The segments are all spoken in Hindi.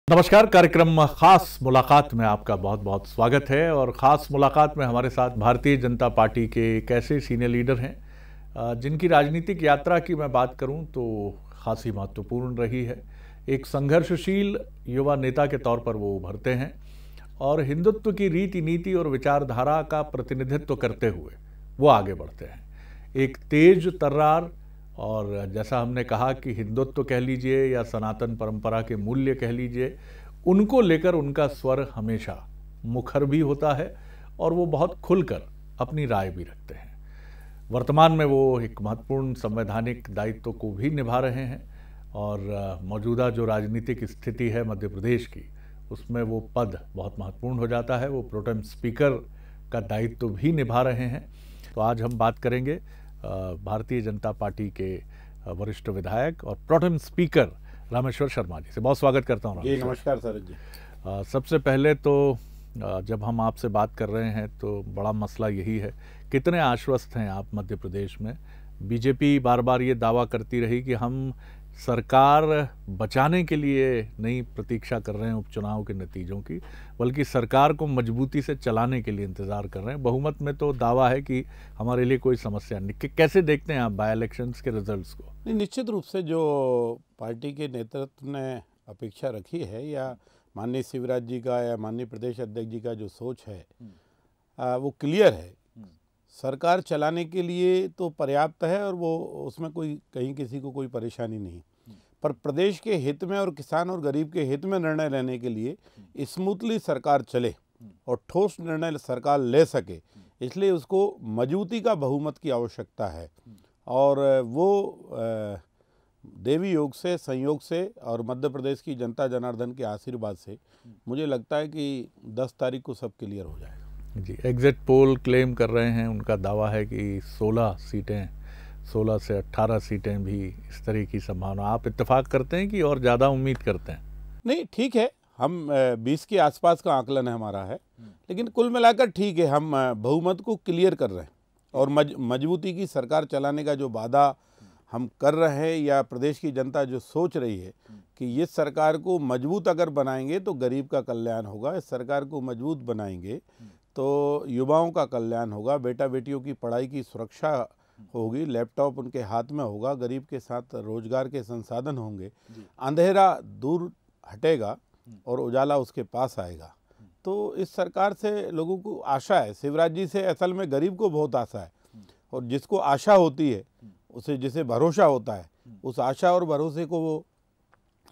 नमस्कार। कार्यक्रम खास मुलाकात में आपका बहुत बहुत स्वागत है। और ख़ास मुलाकात में हमारे साथ भारतीय जनता पार्टी के एक ऐसे सीनियर लीडर हैं जिनकी राजनीतिक यात्रा की मैं बात करूं तो खासी महत्वपूर्ण रही है। एक संघर्षशील युवा नेता के तौर पर वो उभरते हैं और हिंदुत्व की रीति नीति और विचारधारा का प्रतिनिधित्व करते हुए वो आगे बढ़ते हैं। एक तेज तर्रार और जैसा हमने कहा कि हिंदुत्व कह लीजिए या सनातन परंपरा के मूल्य कह लीजिए, उनको लेकर उनका स्वर हमेशा मुखर भी होता है और वो बहुत खुलकर अपनी राय भी रखते हैं। वर्तमान में वो एक महत्वपूर्ण संवैधानिक दायित्व को भी निभा रहे हैं और मौजूदा जो राजनीतिक स्थिति है मध्य प्रदेश की, उसमें वो पद बहुत महत्वपूर्ण हो जाता है। वो प्रोटेम स्पीकर का दायित्व भी निभा रहे हैं। तो आज हम बात करेंगे भारतीय जनता पार्टी के वरिष्ठ विधायक और प्रोटेम स्पीकर रामेश्वर शर्मा जी से। बहुत स्वागत करता हूँ। जी नमस्कार सर जी। सबसे पहले तो जब हम आपसे बात कर रहे हैं तो बड़ा मसला यही है, कितने आश्वस्त हैं आप मध्य प्रदेश में? बीजेपी बार बार ये दावा करती रही कि हम सरकार बचाने के लिए नहीं प्रतीक्षा कर रहे हैं उपचुनाव के नतीजों की, बल्कि सरकार को मजबूती से चलाने के लिए इंतज़ार कर रहे हैं। बहुमत में तो दावा है कि हमारे लिए कोई समस्या नहीं। कैसे देखते हैं आप बाय इलेक्शंस के रिजल्ट्स को? नहीं, निश्चित रूप से जो पार्टी के नेतृत्व ने अपेक्षा रखी है या माननीय शिवराज जी का या माननीय प्रदेश अध्यक्ष जी का जो सोच है वो क्लियर है। सरकार चलाने के लिए तो पर्याप्त है और वो उसमें कोई कहीं किसी को कोई परेशानी नहीं, पर प्रदेश के हित में और किसान और गरीब के हित में निर्णय लेने के लिए स्मूथली सरकार चले और ठोस निर्णय सरकार ले सके, इसलिए उसको मजबूती का बहुमत की आवश्यकता है। और वो देवी योग से, संयोग से और मध्य प्रदेश की जनता जनार्दन के आशीर्वाद से मुझे लगता है कि 10 तारीख को सब क्लियर हो जाएगा। जी, एग्जिट पोल क्लेम कर रहे हैं, उनका दावा है कि 16 सीटें, 16 से 18 सीटें भी इस तरह की संभावना। आप इत्तेफाक करते हैं कि और ज़्यादा उम्मीद करते हैं? नहीं, ठीक है, हम 20 के आसपास का आकलन है हमारा है, लेकिन कुल मिलाकर ठीक है, हम बहुमत को क्लियर कर रहे हैं और मजबूती की सरकार चलाने का जो वादा हम कर रहे हैं या प्रदेश की जनता जो सोच रही है कि ये सरकार को मजबूत अगर बनाएंगे तो गरीब का कल्याण होगा, इस सरकार को मजबूत बनाएंगे तो युवाओं का कल्याण होगा, बेटा बेटियों की पढ़ाई की सुरक्षा होगी, लैपटॉप उनके हाथ में होगा, गरीब के साथ रोजगार के संसाधन होंगे, अंधेरा दूर हटेगा और उजाला उसके पास आएगा। तो इस सरकार से लोगों को आशा है, शिवराज जी से असल में गरीब को बहुत आशा है और जिसको आशा होती है उसे, जिसे भरोसा होता है, उस आशा और भरोसे को वो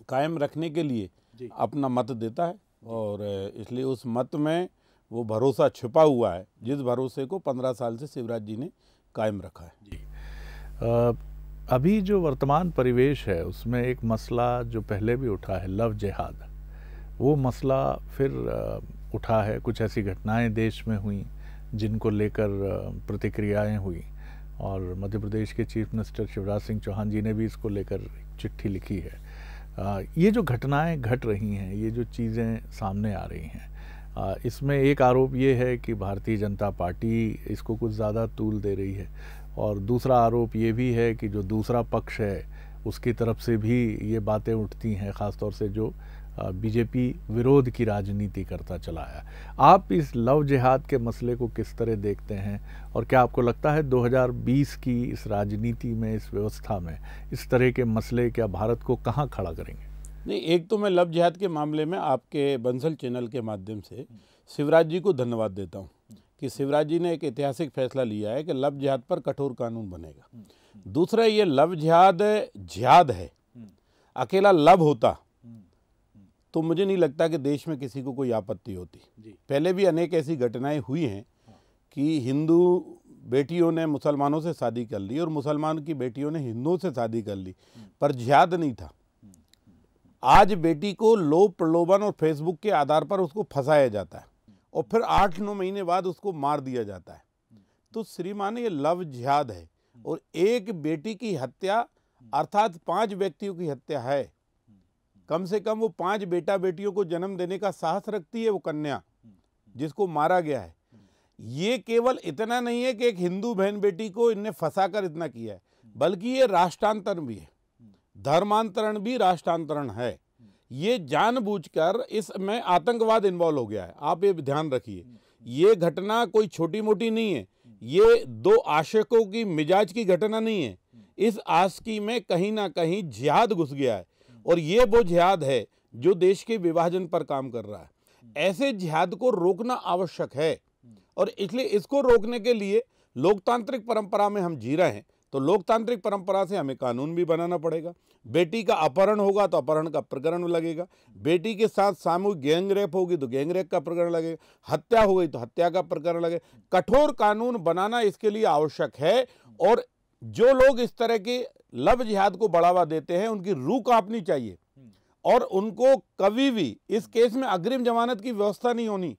कायम रखने के लिए अपना मत देता है और इसलिए उस मत में वो भरोसा छिपा हुआ है, जिस भरोसे को 15 साल से शिवराज जी ने कायम रखा है। जी। अभी जो वर्तमान परिवेश है उसमें एक मसला जो पहले भी उठा है, लव जिहाद, वो मसला फिर उठा है। कुछ ऐसी घटनाएं देश में हुई जिनको लेकर प्रतिक्रियाएं हुई और मध्य प्रदेश के चीफ मिनिस्टर शिवराज सिंह चौहान जी ने भी इसको लेकर चिट्ठी लिखी है। ये जो घटनाएं घट रही हैं, ये जो चीज़ें सामने आ रही हैं, इसमें एक आरोप ये है कि भारतीय जनता पार्टी इसको कुछ ज़्यादा तूल दे रही है और दूसरा आरोप ये भी है कि जो दूसरा पक्ष है उसकी तरफ से भी ये बातें उठती हैं, ख़ासतौर से जो बीजेपी विरोध की राजनीति करता चला है। आप इस लव जिहाद के मसले को किस तरह देखते हैं और क्या आपको लगता है 2020 की इस राजनीति में, इस व्यवस्था में इस तरह के मसले क्या भारत को कहाँ खड़ा करेंगे? नहीं, एक तो मैं लव जिहाद के मामले में आपके बंसल चैनल के माध्यम से शिवराज जी को धन्यवाद देता हूँ कि शिवराज जी ने एक ऐतिहासिक फैसला लिया है कि लव जिहाद पर कठोर कानून बनेगा। दूसरा, ये लव जिहाद जिहाद है, अकेला लव होता तो मुझे नहीं लगता कि देश में किसी को कोई आपत्ति होती। पहले भी अनेक ऐसी घटनाएं हुई हैं कि हिंदू बेटियों ने मुसलमानों से शादी कर ली और मुसलमान की बेटियों ने हिंदुओं से शादी कर ली, पर जिहाद नहीं था। आज बेटी को लोभ प्रलोभन और फेसबुक के आधार पर उसको फंसाया जाता है और फिर 8-9 महीने बाद उसको मार दिया जाता है। तो श्रीमान, ये लव जिहाद है और एक बेटी की हत्या अर्थात 5 व्यक्तियों की हत्या है। कम से कम वो 5 बेटा बेटियों को जन्म देने का साहस रखती है वो कन्या जिसको मारा गया है। ये केवल इतना नहीं है कि एक हिंदू बहन बेटी को इनने फंसाकर इतना किया है, बल्कि ये राष्ट्रांतरण भी है, धर्मांतरण भी राष्ट्रांतरण है। ये जानबूझकर इसमें आतंकवाद इन्वॉल्व हो गया है। आप ये ध्यान रखिए, ये घटना कोई छोटी मोटी नहीं है, ये दो आशिकों की मिजाज की घटना नहीं है। इस आशिकी में कहीं ना कहीं जिहाद घुस गया है, और ये वो जिहाद है जो देश के विभाजन पर काम कर रहा है। ऐसे जिहाद को रोकना आवश्यक है, और इसलिए इसको रोकने के लिए लोकतांत्रिक परंपरा में हम जी रहे हैं, तो लोकतांत्रिक परंपरा से हमें कानून भी बनाना पड़ेगा। बेटी का अपहरण होगा तो अपहरण का प्रकरण लगेगा, बेटी के साथ सामूहिक गैंग रेप होगी तो गैंग रेप का प्रकरण लगेगा, हत्या हो गई तो हत्या का प्रकरण लगेगा। कठोर कानून बनाना इसके लिए आवश्यक है, और जो लोग इस तरह के लव जिहाद को बढ़ावा देते हैं उनकी रूह कांपनी चाहिए, और उनको कभी भी इस केस में अग्रिम जमानत की व्यवस्था नहीं होनी,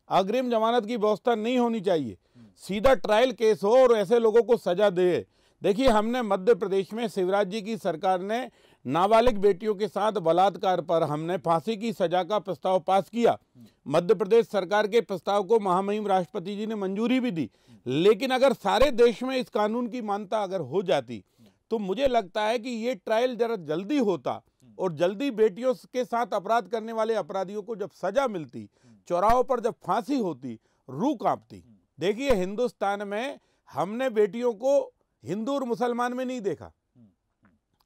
अग्रिम जमानत की व्यवस्था नहीं होनी चाहिए। सीधा ट्रायल केस हो और ऐसे लोगों को सजा दे। देखिए, हमने मध्य प्रदेश में शिवराज जी की सरकार ने नाबालिग बेटियों के साथ बलात्कार पर हमने फांसी की सजा का प्रस्ताव पास किया। मध्य प्रदेश सरकार के प्रस्ताव को महामहिम राष्ट्रपति जी ने मंजूरी भी दी। लेकिन अगर सारे देश में इस कानून की मान्यता अगर हो जाती तो मुझे लगता है कि ये ट्रायल जरा जल्दी होता, और जल्दी बेटियों के साथ अपराध करने वाले अपराधियों को जब सजा मिलती, चौराहों पर जब फांसी होती, रूह कांपती। देखिए, हिंदुस्तान में हमने बेटियों को हिंदू और मुसलमान में नहीं देखा,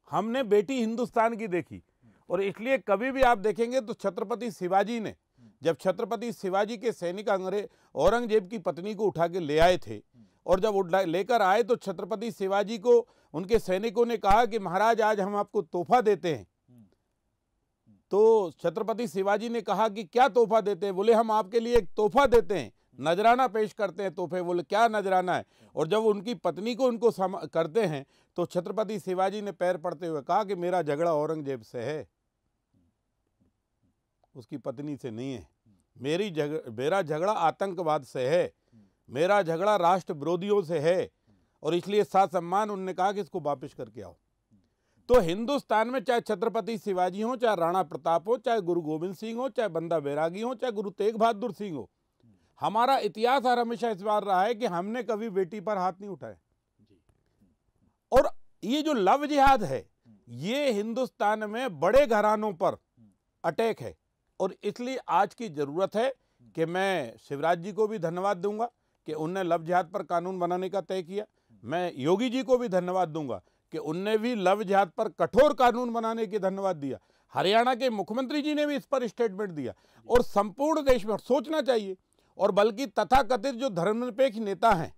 हमने बेटी हिंदुस्तान की देखी। और इसलिए कभी भी आप देखेंगे तो छत्रपति शिवाजी ने, जब छत्रपति शिवाजी के सैनिक औरंगजेब की पत्नी को उठा के ले आए थे, और जब लेकर आए तो छत्रपति शिवाजी को उनके सैनिकों ने कहा कि महाराज आज हम आपको तोहफा देते हैं। तो छत्रपति शिवाजी ने कहा कि क्या तोहफा देते हैं? बोले हम आपके लिए एक तोहफा देते हैं, नजराना पेश करते हैं तोहफे। बोले क्या नजराना है? और जब उनकी पत्नी को उनको करते हैं तो छत्रपति शिवाजी ने पैर पड़ते हुए कहा कि मेरा झगड़ा औरंगजेब से है, उसकी पत्नी से नहीं है। मेरा झगड़ा आतंकवाद से है, मेरा झगड़ा राष्ट्र विरोधियों से है, और इसलिए साथ सम्मान उन्होंने कहा कि इसको वापस करके आओ। तो हिंदुस्तान में चाहे छत्रपति शिवाजी हो, चाहे राणा प्रताप हो, चाहे गुरु गोविंद सिंह हो, चाहे बंदा बैरागी हो, चाहे गुरु तेग बहादुर सिंह हो, हमारा इतिहास और हमेशा इस बार रहा है कि हमने कभी बेटी पर हाथ नहीं उठाए। और ये जो लव जिहाद है, ये हिंदुस्तान में बड़े घरानों पर अटैक है, और इसलिए आज की जरूरत है कि मैं शिवराज जी को भी धन्यवाद दूंगा कि उनने लव जिहाद पर कानून बनाने का तय किया। मैं योगी जी को भी धन्यवाद दूंगा कि उनने भी लव जिहाद पर कठोर कानून बनाने के धन्यवाद दिया। हरियाणा के मुख्यमंत्री जी ने भी इस पर स्टेटमेंट दिया, और संपूर्ण देश में सोचना चाहिए। और बल्कि तथाकथित जो धर्मनिरपेक्ष नेता हैं,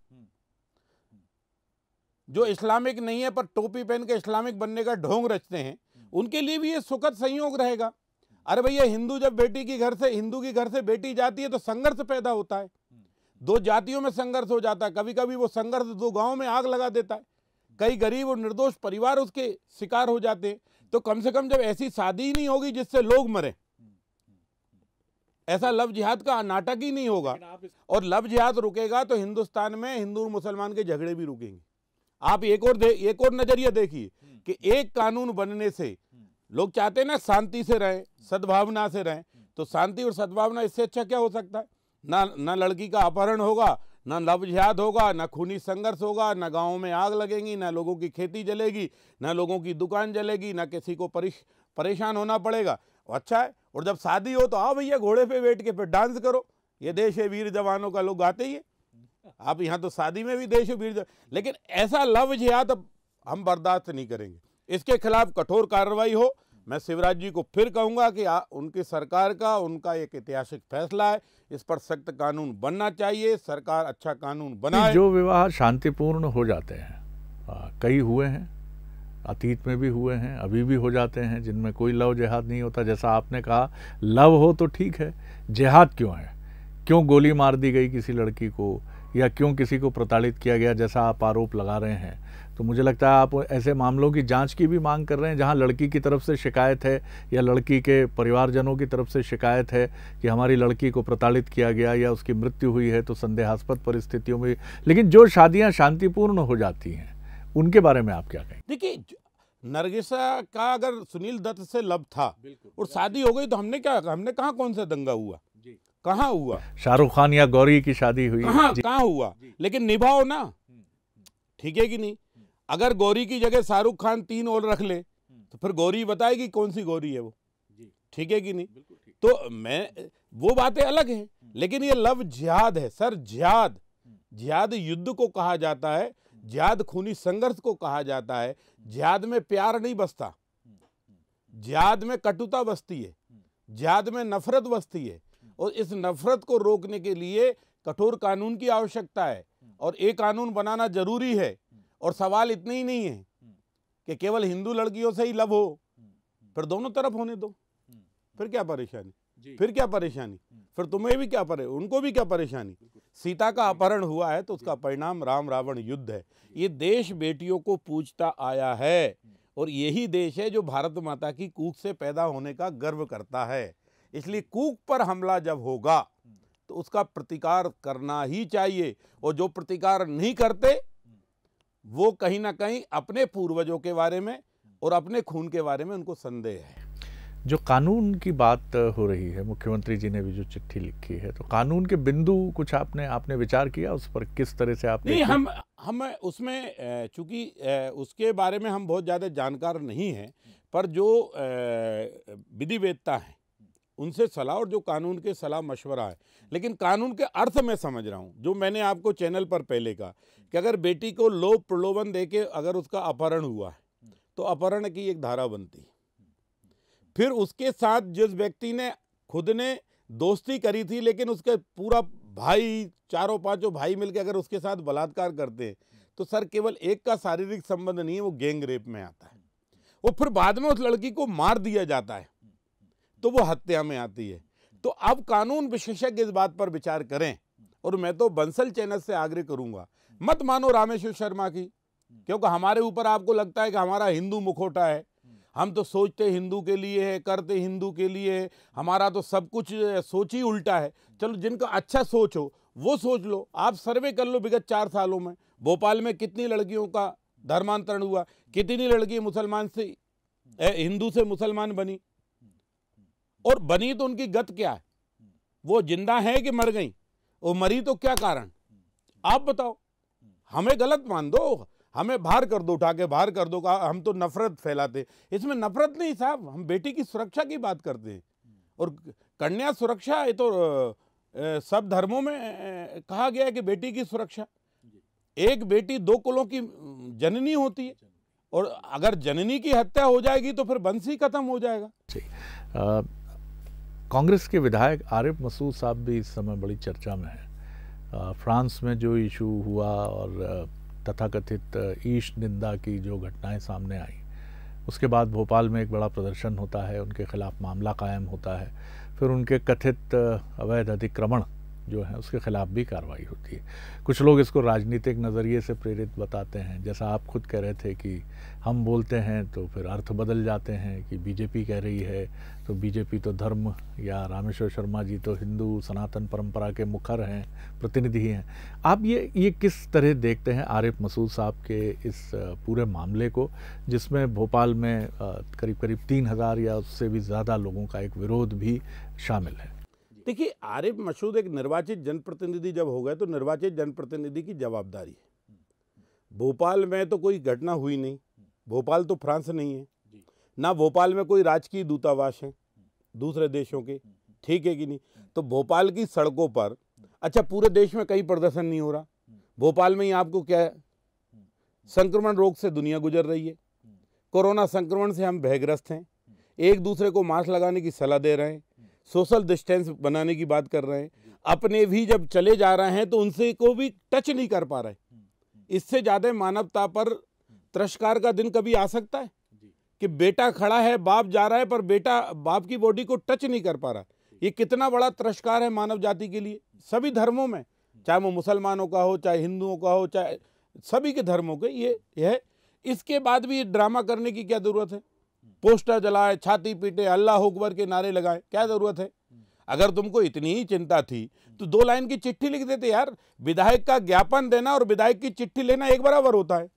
जो इस्लामिक नहीं है पर टोपी पहन के इस्लामिक बनने का ढोंग रचते हैं, उनके लिए भी ये सुखद संयोग रहेगा। अरे भैया, हिंदू जब हिंदू की घर से बेटी जाती है तो संघर्ष पैदा होता है, दो जातियों में संघर्ष हो जाता है। कभी कभी वो संघर्ष दो गांव में आग लगा देता है, कई गरीब और निर्दोष परिवार उसके शिकार हो जाते हैं। तो कम से कम जब ऐसी शादी ही नहीं होगी जिससे लोग मरे, ऐसा लव जिहाद का नाटक ही नहीं होगा, और लव जिहाद रुकेगा तो हिंदुस्तान में हिंदू और मुसलमान के झगड़े भी रुकेंगे। आप एक और नजरिया देखिए कि एक कानून बनने से लोग चाहते हैं ना शांति से रहें, सद्भावना से रहें, तो शांति और सद्भावना इससे अच्छा क्या हो सकता है? ना लड़की का अपहरण होगा, ना लव जिहाद होगा, ना खूनी संघर्ष होगा, ना गाँव में आग लगेंगी, ना लोगों की खेती जलेगी, ना लोगों की दुकान जलेगी, ना किसी को परेशान होना पड़ेगा। अच्छा है। और जब शादी हो तो आओ भैया, घोड़े पे बैठ के फिर डांस करो, ये देश है वीर जवानों का, लोग गाते ही है। आप यहाँ तो शादी में भी देश है वीर, लेकिन ऐसा लव जिहाद हम बर्दाश्त नहीं करेंगे। इसके खिलाफ कठोर कार्रवाई हो। मैं शिवराज जी को फिर कहूंगा कि उनकी सरकार का उनका एक ऐतिहासिक फैसला है, इस पर सख्त कानून बनना चाहिए, सरकार अच्छा कानून बनाए। जो विवाह शांतिपूर्ण हो जाते हैं, कई हुए हैं, अतीत में भी हुए हैं, अभी भी हो जाते हैं, जिनमें कोई लव जिहाद नहीं होता। जैसा आपने कहा, लव हो तो ठीक है, जिहाद क्यों है? क्यों गोली मार दी गई किसी लड़की को, या क्यों किसी को प्रताड़ित किया गया, जैसा आप आरोप लगा रहे हैं? तो मुझे लगता है आप ऐसे मामलों की जांच की भी मांग कर रहे हैं जहां लड़की की तरफ से शिकायत है या लड़की के परिवारजनों की तरफ से शिकायत है कि हमारी लड़की को प्रताड़ित किया गया या उसकी मृत्यु हुई है, तो संदेहास्पद परिस्थितियों में। लेकिन जो शादियां शांतिपूर्ण हो जाती हैं, उनके बारे में आप क्या कहें? देखिए, नरगिसा का अगर सुनील दत्त से लव था और शादी हो गई तो हमने कहा कौन सा दंगा हुआ? कहाँ हुआ? शाहरुख खान या गौरी की शादी हुई, कहाँ हुआ? लेकिन निभाओ ना, ठीक है कि नहीं? अगर गौरी की जगह शाहरुख खान 3 और रख ले तो फिर गौरी बताएगी कौन सी गौरी है वो। ठीक है कि नहीं? तो मैं वो बातें अलग हैं, लेकिन ये लव जिहाद है सर। जिहाद, जिहाद युद्ध को कहा जाता है, जिहाद खूनी संघर्ष को कहा जाता है। जिहाद में प्यार नहीं बसता, जिहाद में कटुता बसती है, जिहाद में नफरत बसती है। और इस नफरत को रोकने के लिए कठोर कानून की आवश्यकता है, और एक कानून बनाना जरूरी है। और सवाल इतने ही नहीं है कि केवल हिंदू लड़कियों से ही लव हो, फिर दोनों तरफ होने दो, फिर क्या परेशानी? फिर क्या परेशानी? फिर तुम्हें भी क्या उनको भी क्या परेशानी? सीता का अपहरण हुआ है तो उसका परिणाम राम रावण युद्ध है। ये देश बेटियों को पूछता आया है, और यही देश है जो भारत माता की कूख से पैदा होने का गर्व करता है। इसलिए कूख पर हमला जब होगा तो उसका प्रतिकार करना ही चाहिए, और जो प्रतिकार नहीं करते वो कहीं ना कहीं अपने पूर्वजों के बारे में और अपने खून के बारे में उनको संदेह है। जो कानून की बात हो रही है, मुख्यमंत्री जी ने भी जो चिट्ठी लिखी है, तो कानून के बिंदु कुछ आपने विचार किया उस पर? किस तरह से आप? नहीं, हम उसमें चूंकि उसके बारे में हम बहुत ज़्यादा जानकार नहीं हैं, पर जो विधिवेत्ता हैं उनसे सलाह, और जो कानून के सलाह मशवरा है, लेकिन कानून के अर्थ में समझ रहा हूँ। जो मैंने आपको चैनल पर पहले कहा कि अगर बेटी को लोभ प्रलोभन देके अगर उसका अपहरण हुआ है तो अपहरण की एक धारा बनती है। फिर उसके साथ जिस व्यक्ति ने खुद ने दोस्ती करी थी, लेकिन उसके पूरा भाई, चारों पांचों भाई मिलकर अगर उसके साथ बलात्कार करते हैं तो सर केवल एक का शारीरिक संबंध नहीं है, वो गैंग रेप में आता है। वो फिर बाद में उस लड़की को मार दिया जाता है तो वो हत्या में आती है। तो अब कानून विशेषज्ञ इस बात पर विचार करें, और मैं तो बंसल चैनल से आग्रह करूंगा, मत मानो रामेश्वर शर्मा की, क्योंकि हमारे ऊपर आपको लगता है कि हमारा हिंदू मुखौटा है, हम तो सोचते हिंदू के लिए है, करते हिंदू के लिए है, हमारा तो सब कुछ सोच ही उल्टा है। चलो, जिनका अच्छा सोच हो वो सोच लो। आप सर्वे कर लो विगत 4 सालों में भोपाल में कितनी लड़कियों का धर्मांतरण हुआ, कितनी लड़की मुसलमान से हिंदू से मुसलमान बनी, और बनी तो उनकी गत क्या है? वो जिंदा है कि मर गई? वो मरी तो क्या कारण? आप बताओ। हमें गलत मान दो, हमें बाहर कर दो, उठा के बाहर कर दो, हम तो नफरत फैलाते। इसमें नफरत नहीं साहब, हम बेटी की सुरक्षा की बात करते हैं, और कन्या सुरक्षा ये तो सब धर्मों में कहा गया है कि बेटी की सुरक्षा। एक बेटी 2 कुलों की जननी होती है, और अगर जननी की हत्या हो जाएगी तो फिर वंश ही खत्म हो जाएगा। कांग्रेस के विधायक आरिफ मसूद साहब भी इस समय बड़ी चर्चा में है। फ्रांस में जो इशू हुआ और तथाकथित ईश निंदा की जो घटनाएं सामने आई, उसके बाद भोपाल में एक बड़ा प्रदर्शन होता है, उनके खिलाफ मामला कायम होता है, फिर उनके कथित अवैध अतिक्रमण जो है उसके खिलाफ भी कार्रवाई होती है। कुछ लोग इसको राजनीतिक नज़रिए से प्रेरित बताते हैं, जैसा आप खुद कह रहे थे कि हम बोलते हैं तो फिर अर्थ बदल जाते हैं कि बीजेपी कह रही है तो बीजेपी तो धर्म, या रामेश्वर शर्मा जी तो हिंदू सनातन परंपरा के मुखर हैं, प्रतिनिधि हैं। आप ये किस तरह देखते हैं आरिफ मसूद साहब के इस पूरे मामले को, जिसमें भोपाल में करीब 3000 या उससे भी ज़्यादा लोगों का एक विरोध भी शामिल है? देखिए, आरिफ मसूद एक निर्वाचित जनप्रतिनिधि जब हो गए तो निर्वाचित जनप्रतिनिधि की जवाबदारी है। भोपाल में तो कोई घटना हुई नहीं, भोपाल तो फ्रांस नहीं है ना, भोपाल में कोई राजकीय दूतावास है दूसरे देशों के, ठीक है कि नहीं? तो भोपाल की सड़कों पर, अच्छा पूरे देश में कहीं प्रदर्शन नहीं हो रहा, भोपाल में ही आपको क्या है, संक्रमण रोग से दुनिया गुजर रही है, कोरोना संक्रमण से हम भयग्रस्त हैं, एक दूसरे को मास्क लगाने की सलाह दे रहे हैं, सोशल डिस्टेंस बनाने की बात कर रहे हैं, अपने भी जब चले जा रहे हैं तो उनसे को भी टच नहीं कर पा रहे। इससे ज्यादा मानवता पर तिरस्कार का दिन कभी आ सकता है कि बेटा खड़ा है, बाप जा रहा है, पर बेटा बाप की बॉडी को टच नहीं कर पा रहा। ये कितना बड़ा तिरस्कार है मानव जाति के लिए, सभी धर्मों में, चाहे वो मुसलमानों का हो, चाहे हिंदुओं का हो, चाहे सभी के धर्मों के ये है। इसके बाद भी ये ड्रामा करने की क्या जरूरत है? पोस्टर जलाए, छाती पीटे, अल्लाह अकबर के नारे लगाए, क्या जरूरत है? अगर तुमको इतनी ही चिंता थी तो 2 लाइन की चिट्ठी लिख देते यार। विधायक का ज्ञापन देना और विधायक की चिट्ठी लेना एक बराबर होता है।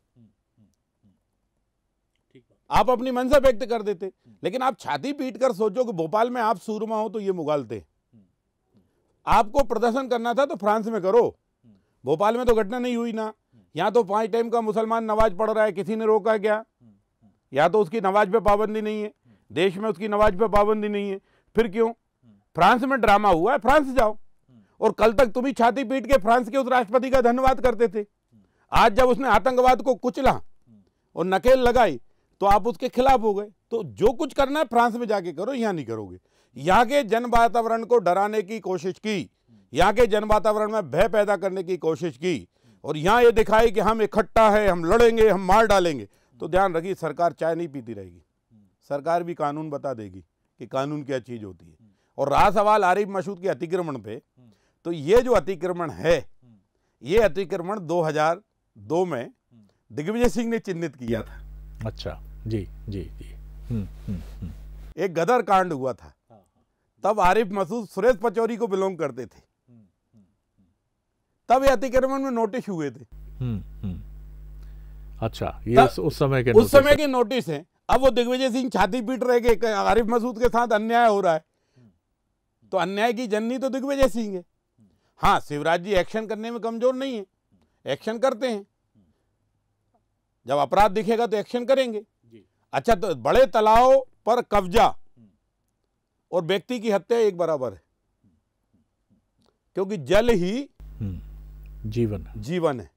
आप अपनी मंशा व्यक्त कर देते, लेकिन आप छाती पीट कर सोचो कि भोपाल में आप सूरमा हो तो ये मुगालते। आपको प्रदर्शन करना था तो फ्रांस में करो, भोपाल में तो घटना नहीं हुई ना। यहां तो 5 टाइम का मुसलमान नमाज पढ़ रहा है, किसी ने रोका क्या? या तो उसकी नमाज पे पाबंदी नहीं है, देश में उसकी नमाज पे पाबंदी नहीं है, फिर क्यों? फ्रांस में ड्रामा हुआ है, फ्रांस जाओ। और कल तक तुम ही छाती पीट के फ्रांस के उस राष्ट्रपति का धन्यवाद करते थे। आज जब उसने आतंकवाद को कुचला और नकेल लगाई तो आप उसके खिलाफ हो गए। तो जो कुछ करना है फ्रांस में जाके करो, यहां नहीं करोगे। यहाँ के जन वातावरण को डराने की कोशिश की, यहाँ के जन वातावरण में भय पैदा करने की कोशिश की, और यहाँ ये दिखाई कि हम इकट्ठा है, हम लड़ेंगे, हम मार डालेंगे। तो ध्यान रखिए, सरकार चाय नहीं पीती रहेगी, सरकार भी कानून बता देगी कि कानून क्या चीज होती है। और रहा सवाल आरिफ मसूद के अतिक्रमण पे, तो ये जो अतिक्रमण है, ये अतिक्रमण 2002 में दिग्विजय सिंह ने चिन्हित किया था। अच्छा, जी जी जी। एक गदर कांड हुआ था, तब आरिफ मसूद सुरेश पचौरी को बिलोंग करते थे, तब ये अतिक्रमण में नोटिस हुए थे। अच्छा, ये उस समय के नोटिस हैं। अब वो दिग्विजय सिंह छाती पीट रहे कि आरिफ मसूद के साथ अन्याय हो रहा है, तो अन्याय की जननी तो दिग्विजय सिंह है। हाँ, शिवराज जी एक्शन करने में कमजोर नहीं है, एक्शन करते हैं, जब अपराध दिखेगा तो एक्शन करेंगे। अच्छा, तो बड़े तालाब पर कब्जा और व्यक्ति की हत्या एक बराबर है, क्योंकि जल ही जीवन है।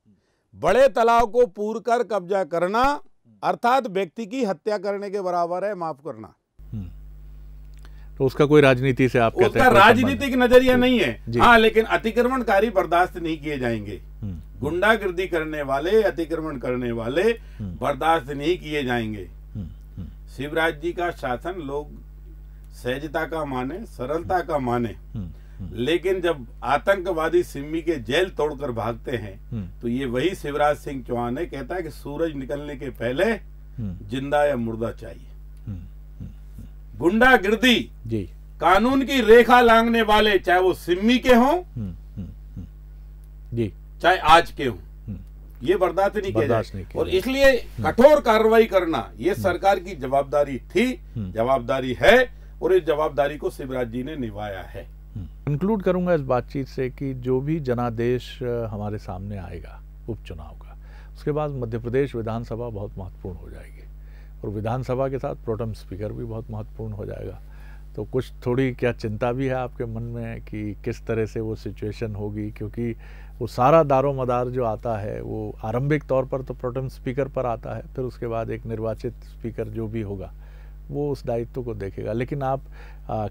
बड़े तालाब को पूर कर कब्जा करना अर्थात व्यक्ति की हत्या करने के बराबर है, माफ करना। तो उसका कोई राजनीति से आप कहते हैं? उसका राजनीतिक नजरिया नहीं है। हाँ, लेकिन अतिक्रमणकारी बर्दाश्त नहीं किए जाएंगे। गुंडागिर्दी करने वाले, अतिक्रमण करने वाले बर्दाश्त नहीं किए जाएंगे। शिवराज जी का शासन लोग सहजता का माने, सरलता का माने, लेकिन जब आतंकवादी सिम्मी के जेल तोड़कर भागते हैं तो ये वही शिवराज सिंह चौहान है, कहता है कि सूरज निकलने के पहले जिंदा या मुर्दा चाहिए। गुंडागिर्दी, कानून की रेखा लांघने वाले, चाहे वो सिम्मी के हों चाहे आज के हों, ये बर्दाश्त नहीं किया जाए। और इसलिए कठोर कार्रवाई करना ये सरकार की जवाबदारी थी, जवाबदारी है, और इस जवाबदारी को शिवराज जी ने निभाया है। कंक्लूड करूंगा इस बातचीत से कि जो भी जनादेश हमारे सामने आएगा उपचुनाव का, उसके बाद मध्य प्रदेश विधानसभा बहुत महत्वपूर्ण हो जाएगी, और विधानसभा के साथ प्रोटेम स्पीकर भी बहुत महत्वपूर्ण हो जाएगा। तो कुछ थोड़ी क्या चिंता भी है आपके मन में कि किस तरह से वो सिचुएशन होगी, क्योंकि वो सारा दारोमदार जो आता है वो आरंभिक तौर पर तो प्रोटेम स्पीकर पर आता है, फिर उसके बाद एक निर्वाचित स्पीकर जो भी होगा वो उस दायित्व को देखेगा। लेकिन आप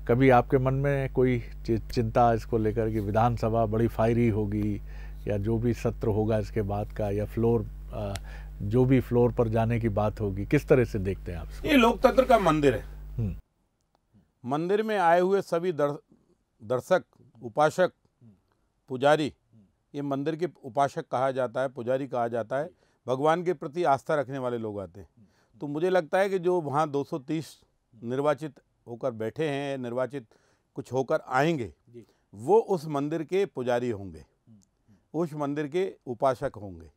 कभी आपके मन में कोई चिंता इसको लेकर कि विधानसभा बड़ी फायरी होगी, या जो भी सत्र होगा इसके बाद का, या फ्लोर जो भी फ्लोर पर जाने की बात होगी, किस तरह से देखते हैं आप? ये लोकतंत्र का मंदिर है। मंदिर में आए हुए सभी दर्शक, उपासक, पुजारी, ये मंदिर के उपासक कहा जाता है, पुजारी कहा जाता है, भगवान के प्रति आस्था रखने वाले लोग आते हैं। तो मुझे लगता है कि जो वहाँ 230 निर्वाचित होकर बैठे हैं, निर्वाचित कुछ होकर आएंगे, वो उस मंदिर के पुजारी होंगे, उस मंदिर के उपासक होंगे।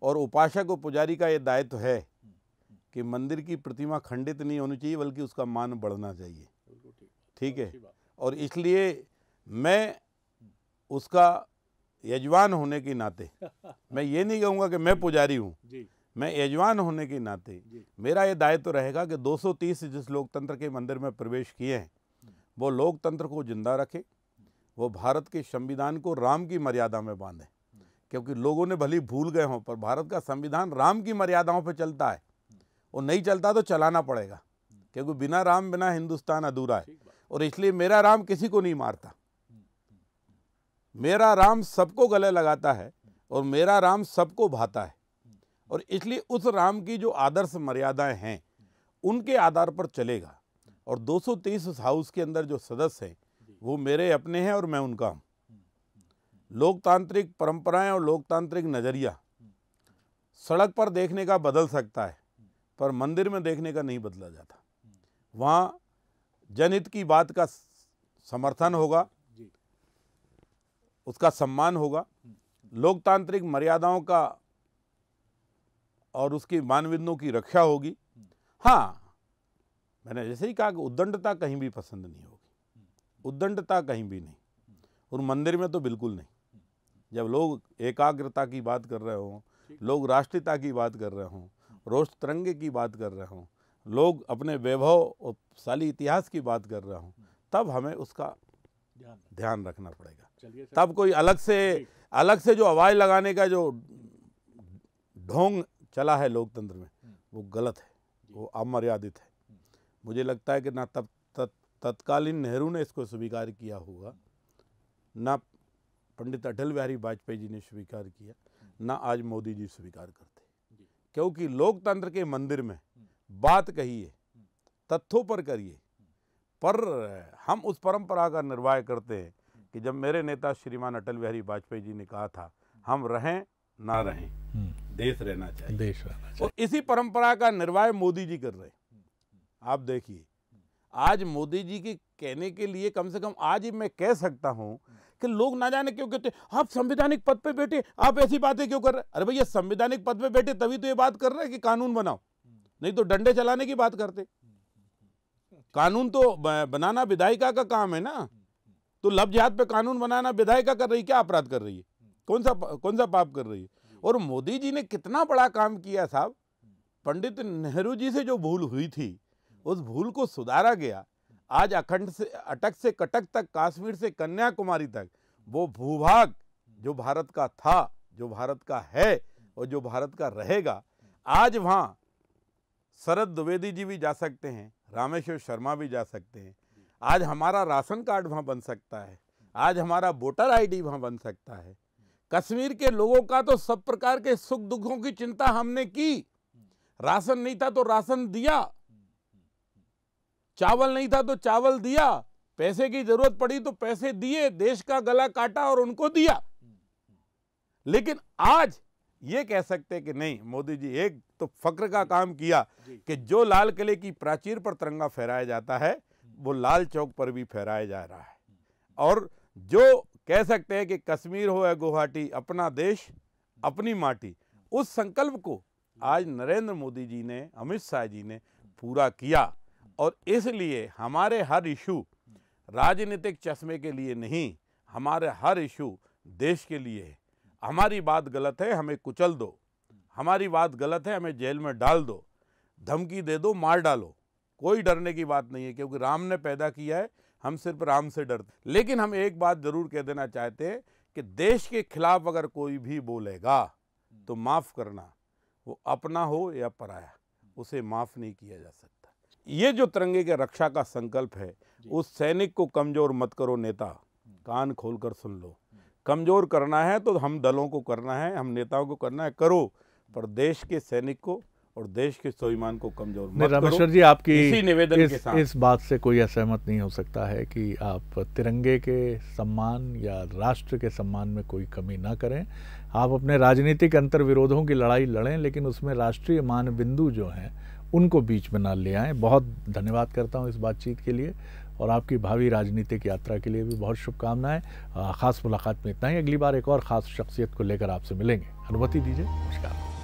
और उपासक और पुजारी का ये दायित्व है कि मंदिर की प्रतिमा खंडित नहीं होनी चाहिए, बल्कि उसका मान बढ़ना चाहिए। ठीक है, और इसलिए मैं उसका यजमान होने के नाते, मैं ये नहीं कहूँगा कि मैं पुजारी हूँ, मैं यजमान होने के नाते मेरा ये दायित्व रहेगा कि 230 जिस लोकतंत्र के मंदिर में प्रवेश किए हैं वो लोकतंत्र को जिंदा रखे, वो भारत के संविधान को राम की मर्यादा में बांधे। क्योंकि लोगों ने भली भूल गए हों, पर भारत का संविधान राम की मर्यादाओं पर चलता है, और नहीं चलता तो चलाना पड़ेगा, क्योंकि बिना राम बिना हिंदुस्तान अधूरा है। और इसलिए मेरा राम किसी को नहीं मारता, मेरा राम सबको गले लगाता है, और मेरा राम सबको भाता है। और इसलिए उस राम की जो आदर्श मर्यादाएं हैं उनके आधार पर चलेगा। और 230 हाउस के अंदर जो सदस्य हैं वो मेरे अपने हैं और मैं उनका हूँ। लोकतांत्रिक परंपराएं और लोकतांत्रिक नज़रिया सड़क पर देखने का बदल सकता है, पर मंदिर में देखने का नहीं बदला जाता। वहाँ जनहित की बात का समर्थन होगा, उसका सम्मान होगा, लोकतांत्रिक मर्यादाओं का और उसकी मानविंदों की रक्षा होगी। हाँ, मैंने जैसे ही कहा कि उद्दंडता कहीं भी पसंद नहीं होगी, उद्दंडता कहीं भी नहीं, और मंदिर में तो बिल्कुल नहीं। जब लोग एकाग्रता की बात कर रहे हों, लोग राष्ट्रीयता की बात कर रहे हों, रोष तिरंगे की बात कर रहे हों, लोग अपने वैभवशाली इतिहास की बात कर रहा हूँ, तब हमें उसका ध्यान रखना पड़ेगा। तब कोई अलग से जो आवाज़ लगाने का जो ढोंग चला है लोकतंत्र में, वो गलत है, वो अमर्यादित है। मुझे लगता है कि ना तत्कालीन नेहरू ने इसको स्वीकार किया होगा, ना पंडित अटल बिहारी वाजपेयी जी ने स्वीकार किया, ना आज मोदी जी स्वीकार करते, क्योंकि लोकतंत्र के मंदिर में बात कहिए, तथ्यों पर करिए, पर हम उस परंपरा का निर्वाह करते हैं कि जब मेरे नेता श्रीमान अटल बिहारी वाजपेयी जी ने कहा था, हम रहें ना रहें, देश रहना चाहिए, देश रहना चाहिए। और इसी परंपरा का निर्वाह मोदी जी कर रहे हैं। आप देखिए, आज मोदी जी के कहने के लिए कम से कम आज ही मैं कह सकता हूं कि लोग ना जाने क्यों कहते आप संवैधानिक पद पे बैठे, आप ऐसी बातें क्यों कर रहे हैं। अरे भैया, संवैधानिक पद पे बैठे तभी तो ये बात कर रहे हैं कि कानून बनाओ, नहीं तो डंडे चलाने की बात करते। कानून तो बनाना विधायिका का काम है ना, तो लव जिहाद पे कानून बनाना विधायिका कर रही, क्या अपराध कर रही है, कौन सा पाप कर रही है। और मोदी जी ने कितना बड़ा काम किया साहब। पंडित नेहरू जी से जो भूल हुई थी, उस भूल को सुधारा गया। आज अखंड से अटक से कटक तक, कश्मीर से कन्याकुमारी तक, वो भूभाग जो भारत का था, जो भारत का है और जो भारत का रहेगा, आज वहाँ शरद द्विवेदी जी भी जा सकते हैं, रामेश्वर शर्मा भी जा सकते हैं। आज हमारा राशन कार्ड वहाँ बन सकता है, आज हमारा वोटर आईडी वहाँ बन सकता है। कश्मीर के लोगों का तो सब प्रकार के सुख दुखों की चिंता हमने की। राशन नहीं था तो राशन दिया, चावल नहीं था तो चावल दिया, पैसे की जरूरत पड़ी तो पैसे दिए, देश का गला काटा और उनको दिया। लेकिन आज ये कह सकते कि नहीं, मोदी जी एक तो फक्र का काम किया कि जो लाल किले की प्राचीर पर तिरंगा फहराया जाता है, वो लाल चौक पर भी फहराया जा रहा है। और जो कह सकते हैं कि कश्मीर हो या गुवाहाटी, अपना देश अपनी माटी, उस संकल्प को आज नरेंद्र मोदी जी ने, अमित शाह जी ने पूरा किया। और इसलिए हमारे हर इशू राजनीतिक चश्मे के लिए नहीं, हमारे हर इशू देश के लिए है। हमारी बात गलत है, हमें कुचल दो, हमारी बात गलत है, हमें जेल में डाल दो, धमकी दे दो, मार डालो, कोई डरने की बात नहीं है, क्योंकि राम ने पैदा किया है, हम सिर्फ राम से डरते। लेकिन हम एक बात जरूर कह देना चाहते हैं कि देश के खिलाफ अगर कोई भी बोलेगा तो माफ़ करना, वो अपना हो या पराया, उसे माफ़ नहीं किया जा सकता। ये जो तिरंगे के रक्षा का संकल्प है, उस सैनिक को कमज़ोर मत करो नेता, कान खोलकर सुन लो। कमज़ोर करना है तो हम दलों को करना है, हम नेताओं को करना है, करो, पर देश के सैनिक को और देश के स्वाभिमान को कमजोर मत करो। रामेश्वर जी, आपकी इसी निवेदन के साथ इस बात से कोई असहमत नहीं हो सकता है कि आप तिरंगे के सम्मान या राष्ट्र के सम्मान में कोई कमी ना करें। आप अपने राजनीतिक अंतर विरोधों की लड़ाई लड़ें, लेकिन उसमें राष्ट्रीय मान बिंदु जो हैं उनको बीच में ना ले आएँ। बहुत धन्यवाद करता हूँ इस बातचीत के लिए, और आपकी भावी राजनीतिक यात्रा के लिए भी बहुत शुभकामनाएं। खास मुलाकात में इतना ही। अगली बार एक और ख़ास शख्सियत को लेकर आपसे मिलेंगे। अनुमति दीजिए। नमस्कार।